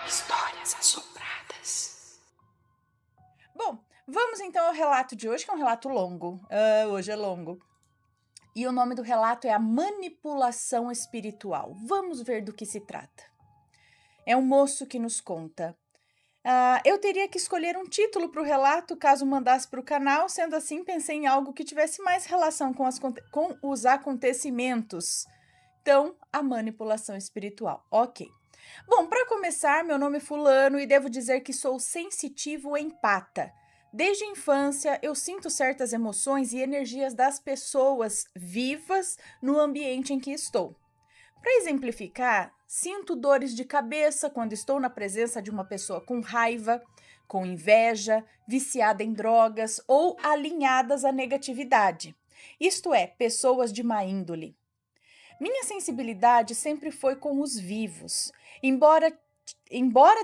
Histórias assombradas. Bom, vamos então ao relato de hoje, que é um relato longo. Hoje é longo. E o nome do relato é A Manipulação Espiritual. Vamos ver do que se trata. É um moço que nos conta. Eu teria que escolher um título para o relato caso mandasse para o canal, sendo assim, pensei em algo que tivesse mais relação com os acontecimentos. Então, a manipulação espiritual. Ok. Bom, para começar, meu nome é Fulano e devo dizer que sou sensitivo empata. Desde a infância, eu sinto certas emoções e energias das pessoas vivas no ambiente em que estou. Para exemplificar, sinto dores de cabeça quando estou na presença de uma pessoa com raiva, com inveja, viciada em drogas ou alinhadas à negatividade. Isto é, pessoas de má índole. Minha sensibilidade sempre foi com os vivos, embora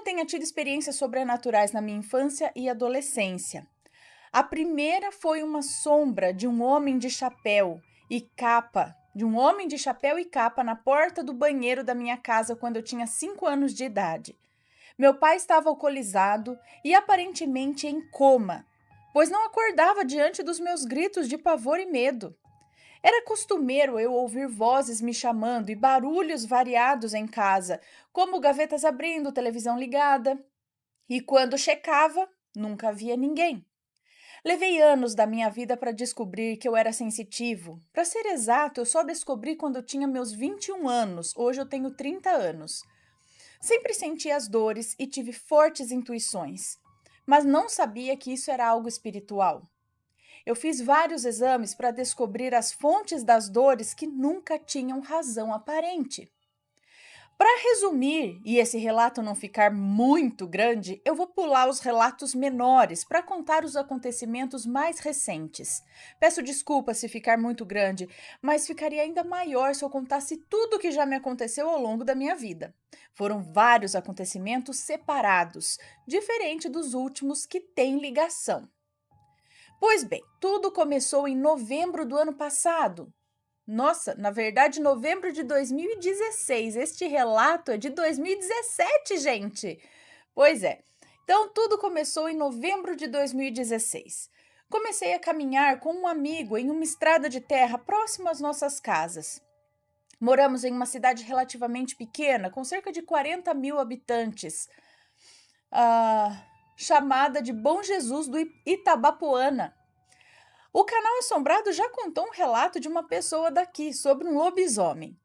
tenha tido experiências sobrenaturais na minha infância e adolescência. A primeira foi uma sombra de um homem de chapéu e capa, na porta do banheiro da minha casa quando eu tinha 5 anos de idade. Meu pai estava alcoolizado e aparentemente em coma, pois não acordava diante dos meus gritos de pavor e medo. Era costumeiro eu ouvir vozes me chamando e barulhos variados em casa, como gavetas abrindo, televisão ligada. E quando checava, nunca havia ninguém. Levei anos da minha vida para descobrir que eu era sensitivo. Para ser exato, eu só descobri quando eu tinha meus 21 anos, hoje eu tenho 30 anos. Sempre senti as dores e tive fortes intuições, mas não sabia que isso era algo espiritual. Eu fiz vários exames para descobrir as fontes das dores que nunca tinham razão aparente. Para resumir, e esse relato não ficar muito grande, eu vou pular os relatos menores para contar os acontecimentos mais recentes. Peço desculpa se ficar muito grande, mas ficaria ainda maior se eu contasse tudo o que já me aconteceu ao longo da minha vida. Foram vários acontecimentos separados, diferente dos últimos que têm ligação. Pois bem, tudo começou em novembro do ano passado. Nossa, na verdade, novembro de 2016. Este relato é de 2017, gente. Pois é. Então, tudo começou em novembro de 2016. Comecei a caminhar com um amigo em uma estrada de terra próxima às nossas casas. Moramos em uma cidade relativamente pequena, com cerca de 40 mil habitantes, chamada de Bom Jesus do Itabapoana. O canal Assombrado já contou um relato de uma pessoa daqui sobre um lobisomem.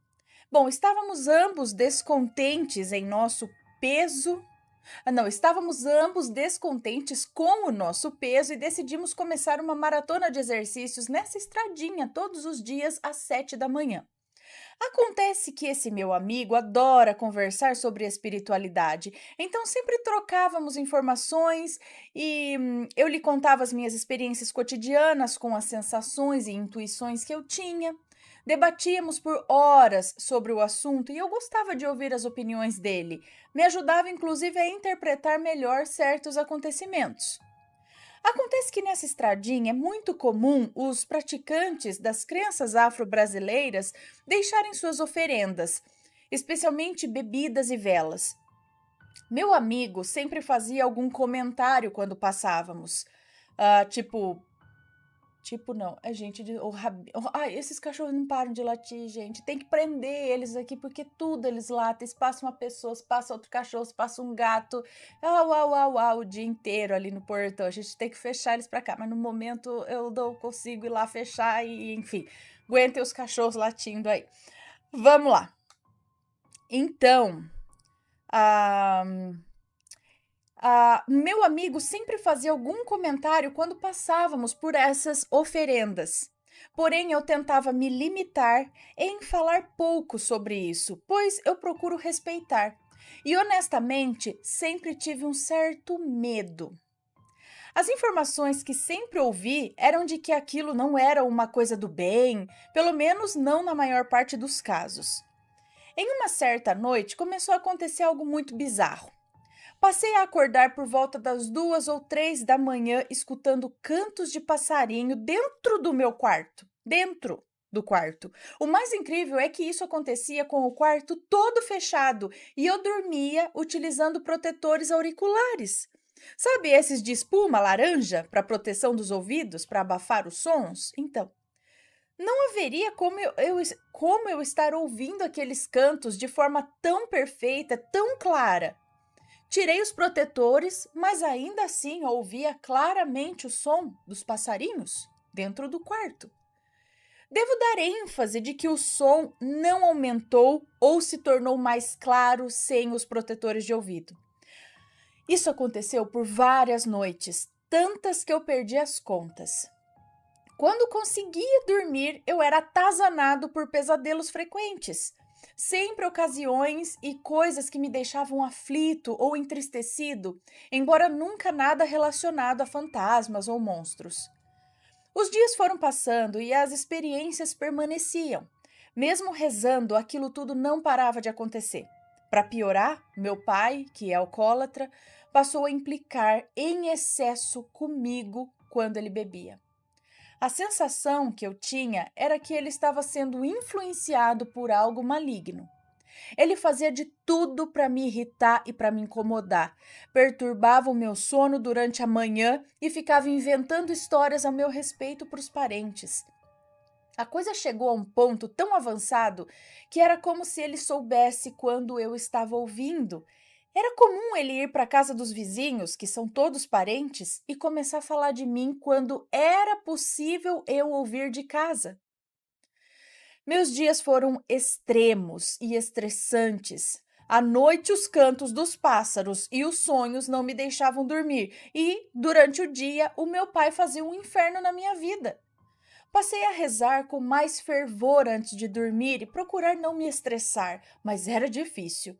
Bom, estávamos ambos descontentes em nosso peso. Estávamos ambos descontentes com o nosso peso e decidimos começar uma maratona de exercícios nessa estradinha todos os dias às 7 da manhã. Acontece que esse meu amigo adora conversar sobre espiritualidade, então sempre trocávamos informações e eu lhe contava as minhas experiências cotidianas com as sensações e intuições que eu tinha. Debatíamos por horas sobre o assunto e eu gostava de ouvir as opiniões dele. Me ajudava inclusive a interpretar melhor certos acontecimentos. Acontece que nessa estradinha é muito comum os praticantes das crenças afro-brasileiras deixarem suas oferendas, especialmente bebidas e velas. Meu amigo sempre fazia algum comentário quando passávamos, tipo, não, é gente de. Ai, esses cachorros não param de latir, gente. Tem que prender eles aqui, porque tudo eles latem. Se passa uma pessoa, se passa outro cachorro, se passa um gato. Au, au, au, au, o dia inteiro ali no portão. A gente tem que fechar eles pra cá. Mas no momento eu não consigo ir lá fechar e, enfim, aguentem os cachorros latindo aí. Vamos lá. Então, meu amigo sempre fazia algum comentário quando passávamos por essas oferendas. Porém, eu tentava me limitar em falar pouco sobre isso, pois eu procuro respeitar. E honestamente, sempre tive um certo medo. As informações que sempre ouvi eram de que aquilo não era uma coisa do bem, pelo menos não na maior parte dos casos. Em uma certa noite, começou a acontecer algo muito bizarro. Passei a acordar por volta das 2 ou 3 da manhã, escutando cantos de passarinho dentro do meu quarto. Dentro do quarto. O mais incrível é que isso acontecia com o quarto todo fechado e eu dormia utilizando protetores auriculares. Sabe esses de espuma laranja para proteção dos ouvidos, para abafar os sons? Então, não haveria como eu estar ouvindo aqueles cantos de forma tão perfeita, tão clara. Tirei os protetores, mas ainda assim ouvia claramente o som dos passarinhos dentro do quarto. Devo dar ênfase de que o som não aumentou ou se tornou mais claro sem os protetores de ouvido. Isso aconteceu por várias noites, tantas que eu perdi as contas. Quando conseguia dormir, eu era atazanado por pesadelos frequentes. Sempre ocasiões e coisas que me deixavam aflito ou entristecido, embora nunca nada relacionado a fantasmas ou monstros. Os dias foram passando e as experiências permaneciam. Mesmo rezando, aquilo tudo não parava de acontecer. Para piorar, meu pai, que é alcoólatra, passou a implicar em excesso comigo quando ele bebia. A sensação que eu tinha era que ele estava sendo influenciado por algo maligno. Ele fazia de tudo para me irritar e para me incomodar. Perturbava o meu sono durante a manhã e ficava inventando histórias a meu respeito para os parentes. A coisa chegou a um ponto tão avançado que era como se ele soubesse quando eu estava ouvindo. Era comum ele ir para a casa dos vizinhos, que são todos parentes, e começar a falar de mim quando era possível eu ouvir de casa. Meus dias foram extremos e estressantes. À noite, os cantos dos pássaros e os sonhos não me deixavam dormir, e, durante o dia, o meu pai fazia um inferno na minha vida. Passei a rezar com mais fervor antes de dormir e procurar não me estressar, mas era difícil.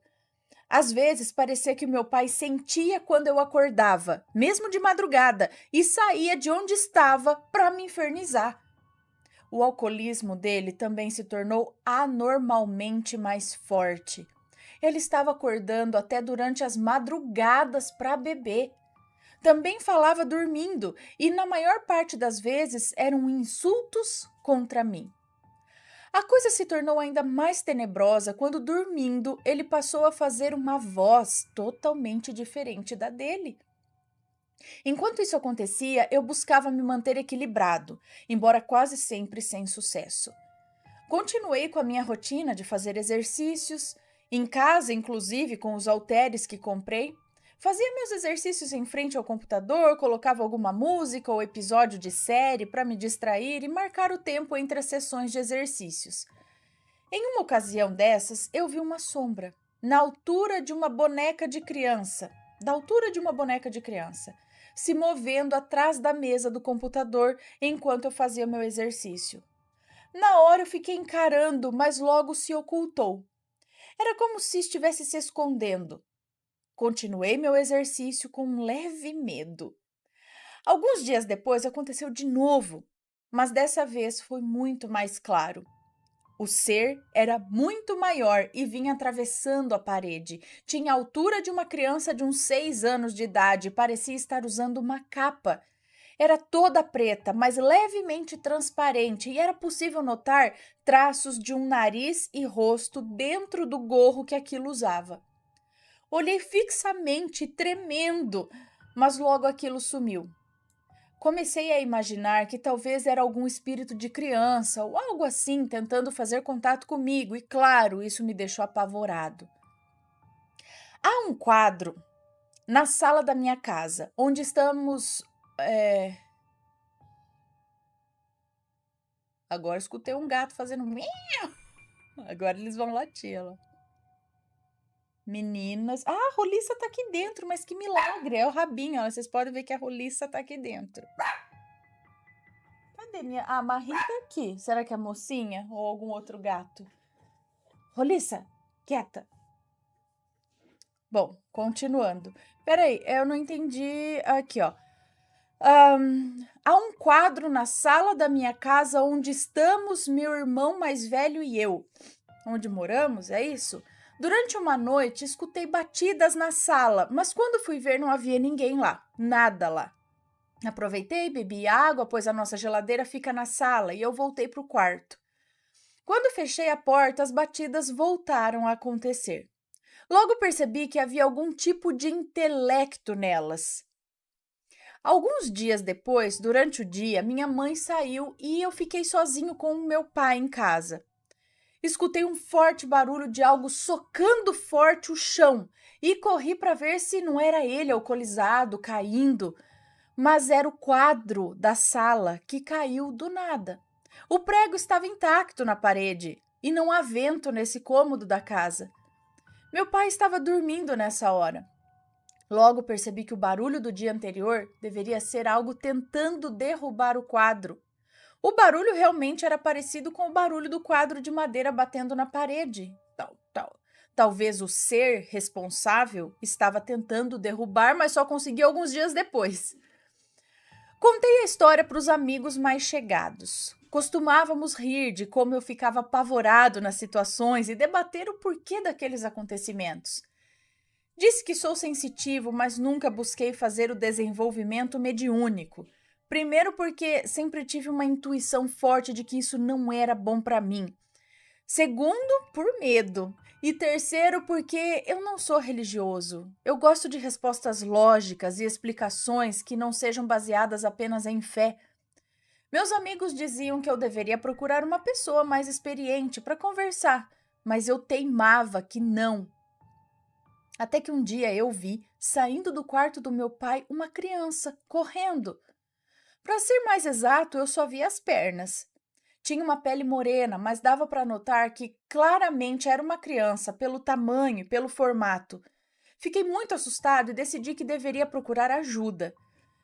Às vezes parecia que meu pai sentia quando eu acordava, mesmo de madrugada, e saía de onde estava para me infernizar. O alcoolismo dele também se tornou anormalmente mais forte. Ele estava acordando até durante as madrugadas para beber. Também falava dormindo e, na maior parte das vezes, eram insultos contra mim. A coisa se tornou ainda mais tenebrosa quando, dormindo, ele passou a fazer uma voz totalmente diferente da dele. Enquanto isso acontecia, eu buscava me manter equilibrado, embora quase sempre sem sucesso. Continuei com a minha rotina de fazer exercícios, em casa, inclusive com os halteres que comprei. Fazia meus exercícios em frente ao computador, colocava alguma música ou episódio de série para me distrair e marcar o tempo entre as sessões de exercícios. Em uma ocasião dessas, eu vi uma sombra, na altura de uma boneca de criança, se movendo atrás da mesa do computador enquanto eu fazia meu exercício. Na hora eu fiquei encarando, mas logo se ocultou. Era como se estivesse se escondendo. Continuei meu exercício com um leve medo. Alguns dias depois aconteceu de novo, mas dessa vez foi muito mais claro. O ser era muito maior e vinha atravessando a parede. Tinha a altura de uma criança de uns 6 anos de idade e parecia estar usando uma capa. Era toda preta, mas levemente transparente, e era possível notar traços de um nariz e rosto dentro do gorro que aquilo usava. Olhei fixamente, tremendo, mas logo aquilo sumiu. Comecei a imaginar que talvez era algum espírito de criança ou algo assim tentando fazer contato comigo, e claro, isso me deixou apavorado. Há um quadro na sala da minha casa, onde estamos. Agora escutei um gato fazendo miau. Agora eles vão latir, ó. Meninas. Ah, a roliça tá aqui dentro, mas que milagre! É o rabinho, ó. Vocês podem ver que a roliça tá aqui dentro. Cadê minha. Ah, a Marie tá aqui. Será que é a mocinha ou algum outro gato? Roliça, quieta. Bom, continuando. Peraí, eu não entendi. Aqui, ó. Há um quadro na sala da minha casa onde estamos, meu irmão mais velho e eu. Onde moramos, é isso? Durante uma noite, escutei batidas na sala, mas quando fui ver não havia ninguém lá, nada lá. Aproveitei, bebi água, pois a nossa geladeira fica na sala, e eu voltei para o quarto. Quando fechei a porta, as batidas voltaram a acontecer. Logo percebi que havia algum tipo de intelecto nelas. Alguns dias depois, durante o dia, minha mãe saiu e eu fiquei sozinho com o meu pai em casa. Escutei um forte barulho de algo socando forte o chão e corri para ver se não era ele alcoolizado, caindo, mas era o quadro da sala que caiu do nada. O prego estava intacto na parede e não há vento nesse cômodo da casa. Meu pai estava dormindo nessa hora. Logo percebi que o barulho do dia anterior deveria ser algo tentando derrubar o quadro. O barulho realmente era parecido com o barulho do quadro de madeira batendo na parede. Talvez o ser responsável estava tentando derrubar, mas só conseguiu alguns dias depois. Contei a história para os amigos mais chegados. Costumávamos rir de como eu ficava apavorado nas situações e debater o porquê daqueles acontecimentos. Disse que sou sensitivo, mas nunca busquei fazer o desenvolvimento mediúnico. Primeiro porque sempre tive uma intuição forte de que isso não era bom para mim. Segundo, por medo. E terceiro, porque eu não sou religioso. Eu gosto de respostas lógicas e explicações que não sejam baseadas apenas em fé. Meus amigos diziam que eu deveria procurar uma pessoa mais experiente para conversar, mas eu teimava que não. Até que um dia eu vi, saindo do quarto do meu pai, uma criança correndo. Para ser mais exato, eu só vi as pernas. Tinha uma pele morena, mas dava para notar que claramente era uma criança, pelo tamanho e pelo formato. Fiquei muito assustado e decidi que deveria procurar ajuda.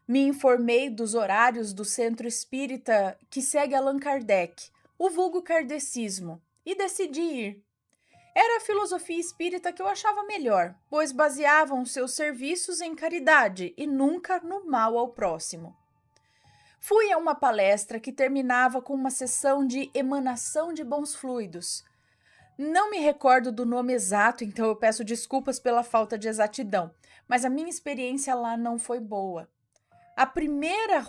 Me informei dos horários do centro espírita que segue Allan Kardec, o vulgo kardecismo, e decidi ir. Era a filosofia espírita que eu achava melhor, pois baseavam seus serviços em caridade e nunca no mal ao próximo. Fui a uma palestra que terminava com uma sessão de emanação de bons fluidos. Não me recordo do nome exato, então eu peço desculpas pela falta de exatidão, mas a minha experiência lá não foi boa. A primeira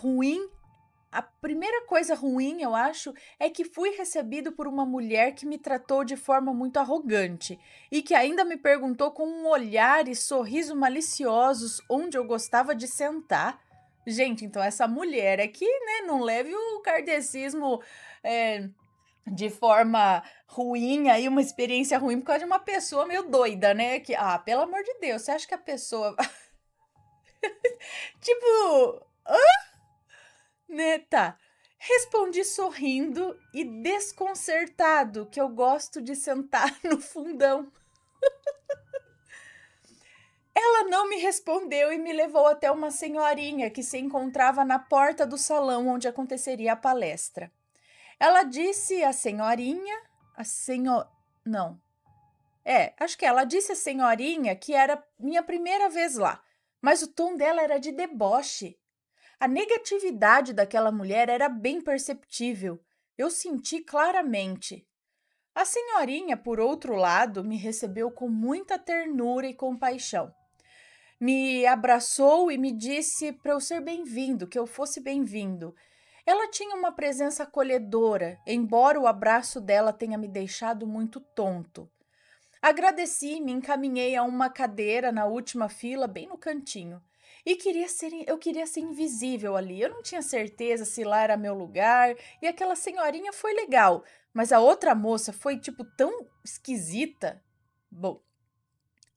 coisa ruim, eu acho, é que fui recebido por uma mulher que me tratou de forma muito arrogante e que ainda me perguntou com um olhar e sorriso maliciosos onde eu gostava de sentar. Gente, então essa mulher aqui, né, não leve o kardecismo de forma ruim, aí uma experiência ruim por causa de uma pessoa meio doida, né? Que, pelo amor de Deus, você acha que a pessoa... tipo... Né, tá. Respondi sorrindo e desconcertado que eu gosto de sentar no fundão. Ela não me respondeu e me levou até uma senhorinha que se encontrava na porta do salão onde aconteceria a palestra. Ela disse à senhorinha, não. Acho que ela disse à senhorinha que era minha primeira vez lá, mas o tom dela era de deboche. A negatividade daquela mulher era bem perceptível. Eu senti claramente. A senhorinha, por outro lado, me recebeu com muita ternura e compaixão. Me abraçou e me disse para eu ser bem-vindo, que eu fosse bem-vindo. Ela tinha uma presença acolhedora, embora o abraço dela tenha me deixado muito tonto. Agradeci e me encaminhei a uma cadeira na última fila, bem no cantinho. E eu queria ser invisível ali. Eu não tinha certeza se lá era meu lugar. E aquela senhorinha foi legal. Mas a outra moça foi, tão esquisita. Bom,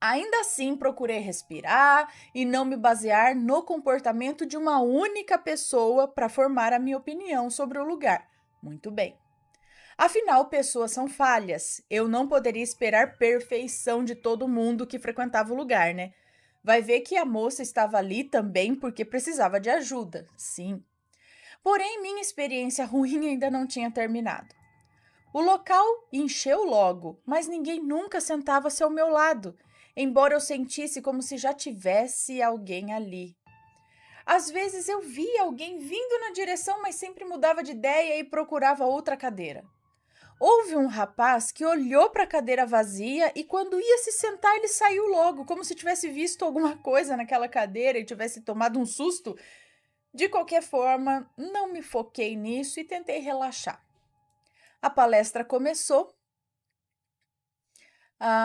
ainda assim procurei respirar e não me basear no comportamento de uma única pessoa para formar a minha opinião sobre o lugar. Muito bem. Afinal, pessoas são falhas. Eu não poderia esperar perfeição de todo mundo que frequentava o lugar, né? Vai ver que a moça estava ali também porque precisava de ajuda, sim. Porém, minha experiência ruim ainda não tinha terminado. O local encheu logo, mas ninguém nunca sentava-se ao meu lado, embora eu sentisse como se já tivesse alguém ali. Às vezes eu via alguém vindo na direção, mas sempre mudava de ideia e procurava outra cadeira. Houve um rapaz que olhou para a cadeira vazia e quando ia se sentar ele saiu logo, como se tivesse visto alguma coisa naquela cadeira e tivesse tomado um susto. De qualquer forma, não me foquei nisso e tentei relaxar. A palestra começou.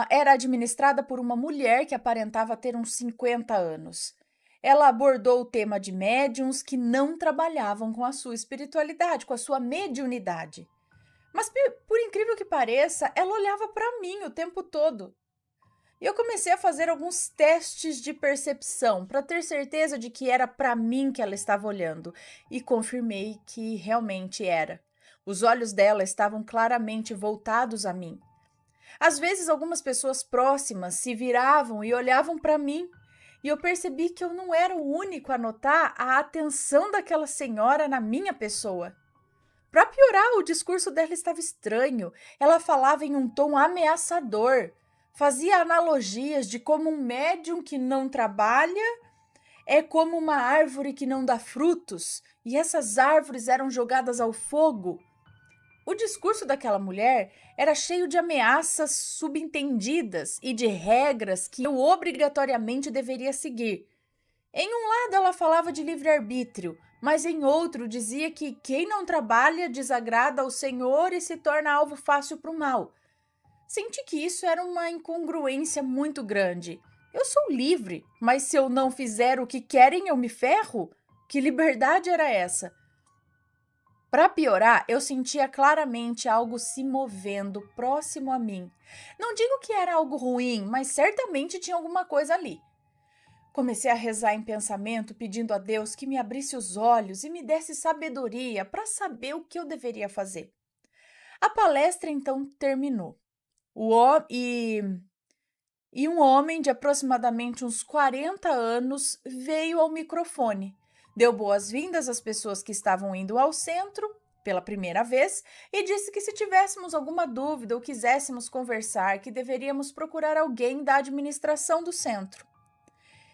Era administrada por uma mulher que aparentava ter uns 50 anos. Ela abordou o tema de médiuns que não trabalhavam com a sua espiritualidade, com a sua mediunidade. Mas, por incrível que pareça, ela olhava para mim o tempo todo. E eu comecei a fazer alguns testes de percepção para ter certeza de que era para mim que ela estava olhando, e confirmei que realmente era. Os olhos dela estavam claramente voltados a mim. Às vezes, algumas pessoas próximas se viravam e olhavam para mim, e eu percebi que eu não era o único a notar a atenção daquela senhora na minha pessoa. Para piorar, o discurso dela estava estranho. Ela falava em um tom ameaçador, fazia analogias de como um médium que não trabalha é como uma árvore que não dá frutos, e essas árvores eram jogadas ao fogo. O discurso daquela mulher era cheio de ameaças subentendidas e de regras que eu obrigatoriamente deveria seguir. Em um lado, ela falava de livre-arbítrio, mas em outro dizia que quem não trabalha desagrada ao Senhor e se torna alvo fácil para o mal. Senti que isso era uma incongruência muito grande. Eu sou livre, mas se eu não fizer o que querem, eu me ferro? Que liberdade era essa? Para piorar, eu sentia claramente algo se movendo próximo a mim. Não digo que era algo ruim, mas certamente tinha alguma coisa ali. Comecei a rezar em pensamento, pedindo a Deus que me abrisse os olhos e me desse sabedoria para saber o que eu deveria fazer. A palestra então terminou. E um homem de aproximadamente uns 40 anos veio ao microfone. Deu boas-vindas às pessoas que estavam indo ao centro pela primeira vez e disse que se tivéssemos alguma dúvida ou quiséssemos conversar, que deveríamos procurar alguém da administração do centro.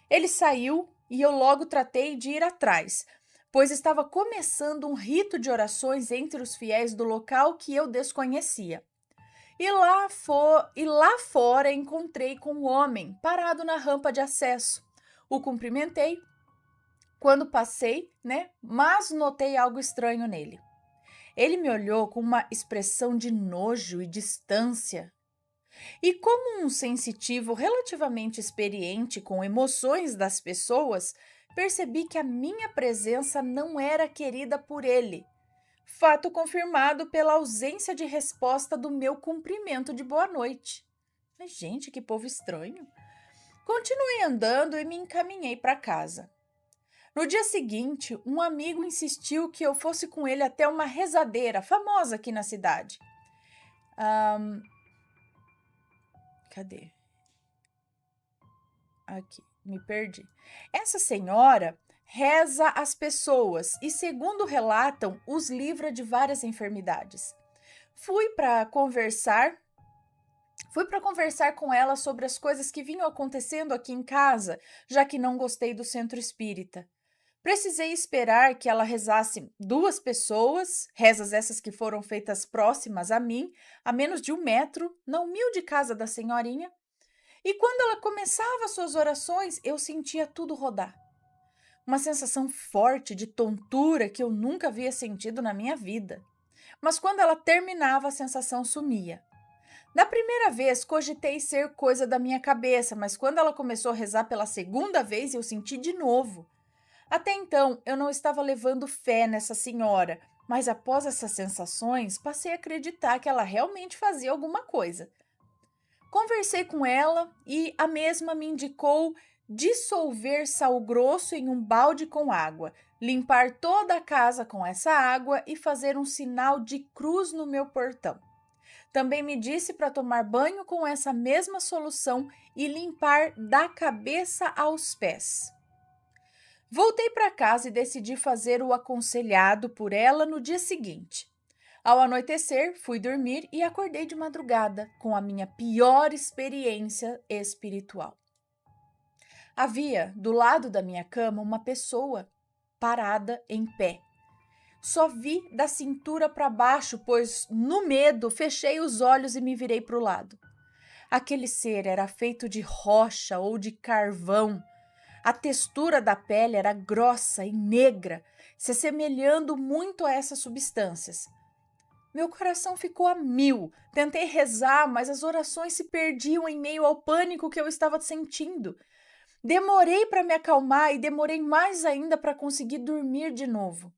Ele saiu e eu logo tratei de ir atrás, pois estava começando um rito de orações entre os fiéis do local que eu desconhecia. E lá fora encontrei com um homem parado na rampa de acesso. O cumprimentei quando passei, mas notei algo estranho nele. Ele me olhou com uma expressão de nojo e distância. E como um sensitivo relativamente experiente com emoções das pessoas, percebi que a minha presença não era querida por ele. Fato confirmado pela ausência de resposta do meu cumprimento de boa noite. Mas, gente, que povo estranho. Continuei andando e me encaminhei para casa. No dia seguinte, um amigo insistiu que eu fosse com ele até uma rezadeira famosa aqui na cidade. Cadê? Aqui, me perdi. Essa senhora reza as pessoas e, segundo relatam, os livra de várias enfermidades. Fui para conversar com ela sobre as coisas que vinham acontecendo aqui em casa, já que não gostei do centro espírita. Precisei esperar que ela rezasse 2 pessoas, rezas essas que foram feitas próximas a mim, a menos de 1 metro, na humilde casa da senhorinha. E quando ela começava suas orações, eu sentia tudo rodar. Uma sensação forte de tontura que eu nunca havia sentido na minha vida. Mas quando ela terminava, a sensação sumia. Da primeira vez, cogitei ser coisa da minha cabeça, mas quando ela começou a rezar pela segunda vez, eu senti de novo. Até então, eu não estava levando fé nessa senhora, mas após essas sensações, passei a acreditar que ela realmente fazia alguma coisa. Conversei com ela e a mesma me indicou dissolver sal grosso em um balde com água, limpar toda a casa com essa água e fazer um sinal de cruz no meu portão. Também me disse para tomar banho com essa mesma solução e limpar da cabeça aos pés. Voltei para casa e decidi fazer o aconselhado por ela no dia seguinte. Ao anoitecer, fui dormir e acordei de madrugada com a minha pior experiência espiritual. Havia, do lado da minha cama, uma pessoa parada em pé. Só vi da cintura para baixo, pois, no medo, fechei os olhos e me virei para o lado. Aquele ser era feito de rocha ou de carvão. A textura da pele era grossa e negra, se assemelhando muito a essas substâncias. Meu coração ficou a mil. Tentei rezar, mas as orações se perdiam em meio ao pânico que eu estava sentindo. Demorei para me acalmar e demorei mais ainda para conseguir dormir de novo.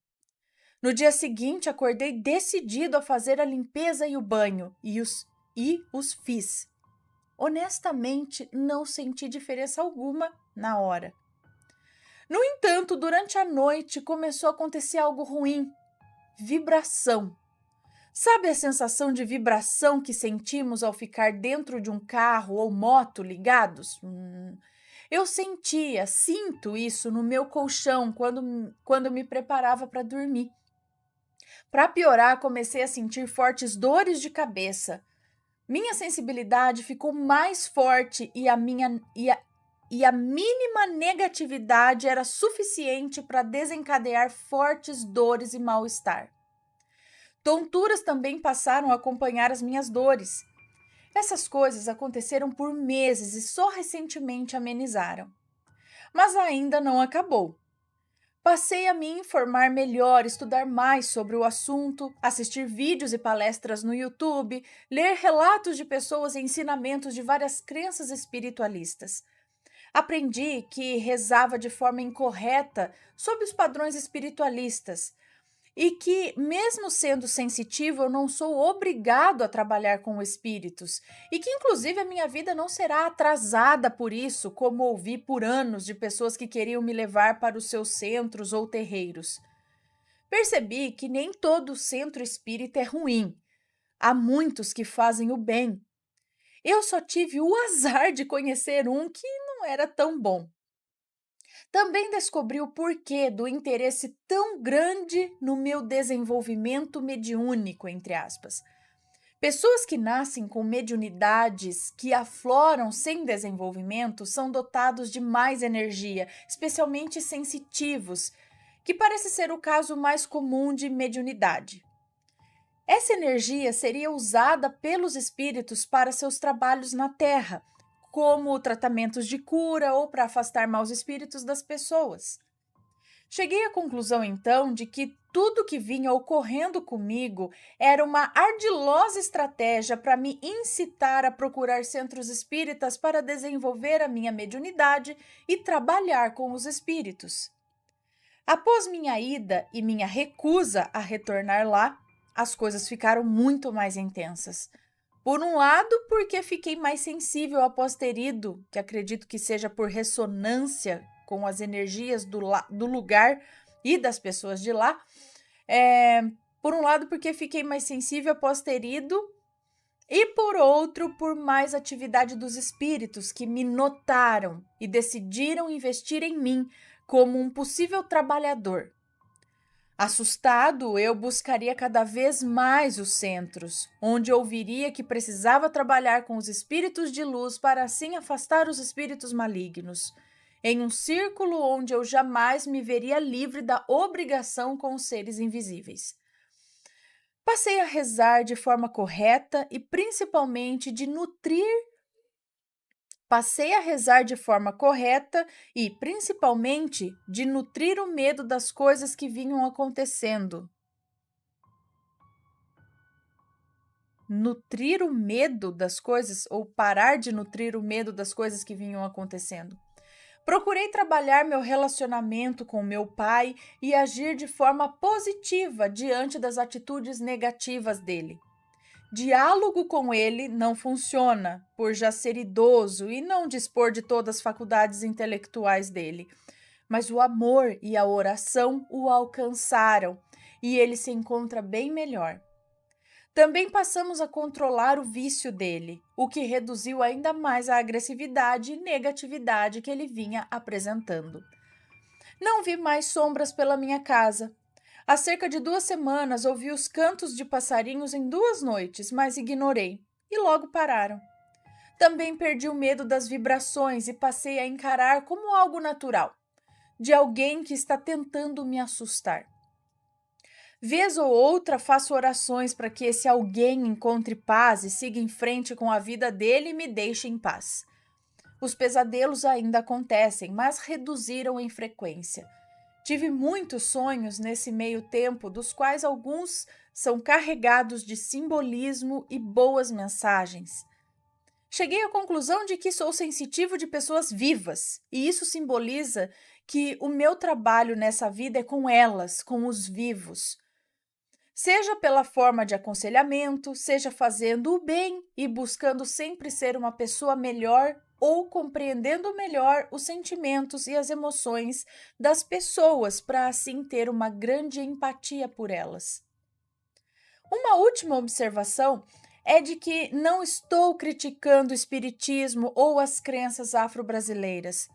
No dia seguinte, acordei decidido a fazer a limpeza e o banho, e os fiz. Honestamente, não senti diferença alguma na hora. No entanto, durante a noite começou a acontecer algo ruim. Vibração. Sabe a sensação de vibração que sentimos ao ficar dentro de um carro ou moto ligados? Eu sinto isso no meu colchão quando me preparava para dormir. Para piorar, comecei a sentir fortes dores de cabeça. Minha sensibilidade ficou mais forte e a mínima negatividade era suficiente para desencadear fortes dores e mal-estar. Tonturas também passaram a acompanhar as minhas dores. Essas coisas aconteceram por meses e só recentemente amenizaram. Mas ainda não acabou. Passei a me informar melhor, estudar mais sobre o assunto, assistir vídeos e palestras no YouTube, ler relatos de pessoas e ensinamentos de várias crenças espiritualistas. Aprendi que rezava de forma incorreta sob os padrões espiritualistas e que, mesmo sendo sensitivo, eu não sou obrigado a trabalhar com espíritos e que, inclusive, a minha vida não será atrasada por isso, como ouvi por anos de pessoas que queriam me levar para os seus centros ou terreiros. Percebi que nem todo centro espírita é ruim. Há muitos que fazem o bem. Eu só tive o azar de conhecer um que não era tão bom. Também descobri o porquê do interesse tão grande no meu desenvolvimento mediúnico, entre aspas. Pessoas que nascem com mediunidades que afloram sem desenvolvimento são dotados de mais energia, especialmente sensitivos, que parece ser o caso mais comum de mediunidade. Essa energia seria usada pelos espíritos para seus trabalhos na Terra, como tratamentos de cura ou para afastar maus espíritos das pessoas. Cheguei à conclusão, então, de que tudo que vinha ocorrendo comigo era uma ardilosa estratégia para me incitar a procurar centros espíritas para desenvolver a minha mediunidade e trabalhar com os espíritos. Após minha ida e minha recusa a retornar lá, as coisas ficaram muito mais intensas. Por um lado, porque fiquei mais sensível após ter ido, que acredito que seja por ressonância com as energias do lugar e das pessoas de lá. Por um lado, porque fiquei mais sensível após ter ido, e por outro, por mais atividade dos espíritos que me notaram e decidiram investir em mim como um possível trabalhador. Assustado, eu buscaria cada vez mais os centros, onde ouviria que precisava trabalhar com os espíritos de luz para assim afastar os espíritos malignos, em um círculo onde eu jamais me veria livre da obrigação com os seres invisíveis. Passei a rezar de forma correta e principalmente de nutrir o medo das coisas que vinham acontecendo. Nutrir o medo das coisas ou parar de nutrir o medo das coisas que vinham acontecendo. Procurei trabalhar meu relacionamento com meu pai e agir de forma positiva diante das atitudes negativas dele. Diálogo com ele não funciona, por já ser idoso e não dispor de todas as faculdades intelectuais dele. Mas o amor e a oração o alcançaram e ele se encontra bem melhor. Também passamos a controlar o vício dele, o que reduziu ainda mais a agressividade e negatividade que ele vinha apresentando. Não vi mais sombras pela minha casa. Há cerca de 2 semanas ouvi os cantos de passarinhos em 2 noites, mas ignorei, e logo pararam. Também perdi o medo das vibrações e passei a encarar como algo natural, de alguém que está tentando me assustar. Vez ou outra faço orações para que esse alguém encontre paz e siga em frente com a vida dele e me deixe em paz. Os pesadelos ainda acontecem, mas reduziram em frequência. Tive muitos sonhos nesse meio tempo, dos quais alguns são carregados de simbolismo e boas mensagens. Cheguei à conclusão de que sou sensitivo de pessoas vivas, e isso simboliza que o meu trabalho nessa vida é com elas, com os vivos. Seja pela forma de aconselhamento, seja fazendo o bem e buscando sempre ser uma pessoa melhor ou compreendendo melhor os sentimentos e as emoções das pessoas para assim ter uma grande empatia por elas. Uma última observação é de que não estou criticando o espiritismo ou as crenças afro-brasileiras.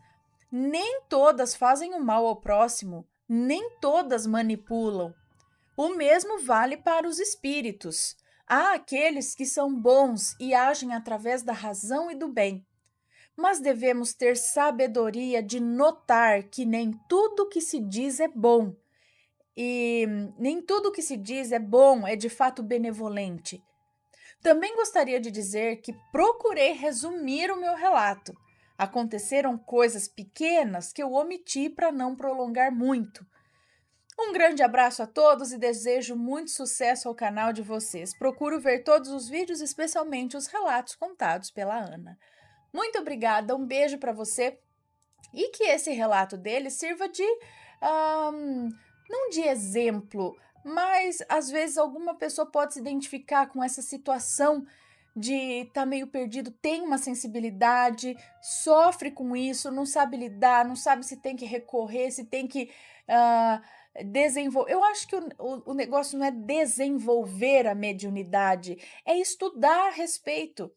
Nem todas fazem o mal ao próximo, nem todas manipulam. O mesmo vale para os espíritos. Há aqueles que são bons e agem através da razão e do bem. Mas devemos ter sabedoria de notar que nem tudo que se diz é bom. E nem tudo que se diz é bom, é de fato benevolente. Também gostaria de dizer que procurei resumir o meu relato. Aconteceram coisas pequenas que eu omiti para não prolongar muito. Um grande abraço a todos e desejo muito sucesso ao canal de vocês. Procuro ver todos os vídeos, especialmente os relatos contados pela Ana. Muito obrigada, um beijo para você e que esse relato dele sirva de, não de exemplo, mas às vezes alguma pessoa pode se identificar com essa situação de estar meio perdido, tem uma sensibilidade, sofre com isso, não sabe lidar, não sabe se tem que recorrer, se tem que desenvolver. Eu acho que o negócio não é desenvolver a mediunidade, é estudar a respeito.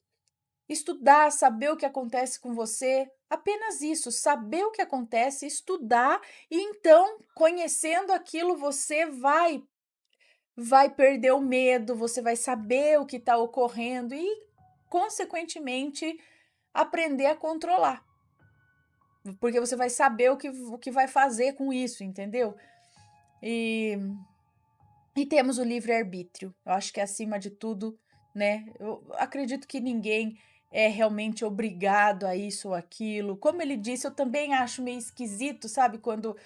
Estudar, saber o que acontece com você, apenas isso, saber o que acontece, estudar e então, conhecendo aquilo, você vai perder o medo, você vai saber o que está ocorrendo e, consequentemente, aprender a controlar. Porque você vai saber o que vai fazer com isso, entendeu? E temos o livre-arbítrio. Eu acho que, acima de tudo, né? Eu acredito que ninguém é realmente obrigado a isso ou aquilo. Como ele disse, eu também acho meio esquisito, sabe? Quando,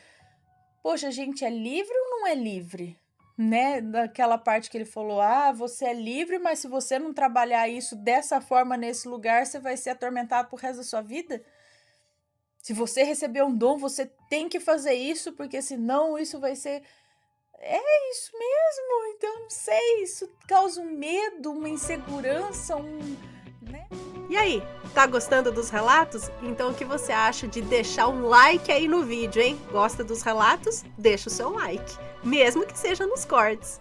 poxa, a gente é livre ou não é livre? Né? Daquela parte que ele falou, você é livre, mas se você não trabalhar isso dessa forma nesse lugar, você vai ser atormentado pro resto da sua vida? Se você receber um dom, você tem que fazer isso, porque senão isso vai ser... É isso mesmo? Então, não sei, isso causa um medo, uma insegurança, né? E aí, tá gostando dos relatos? Então o que você acha de deixar um like aí no vídeo, hein? Gosta dos relatos? Deixa o seu like, mesmo que seja nos cortes.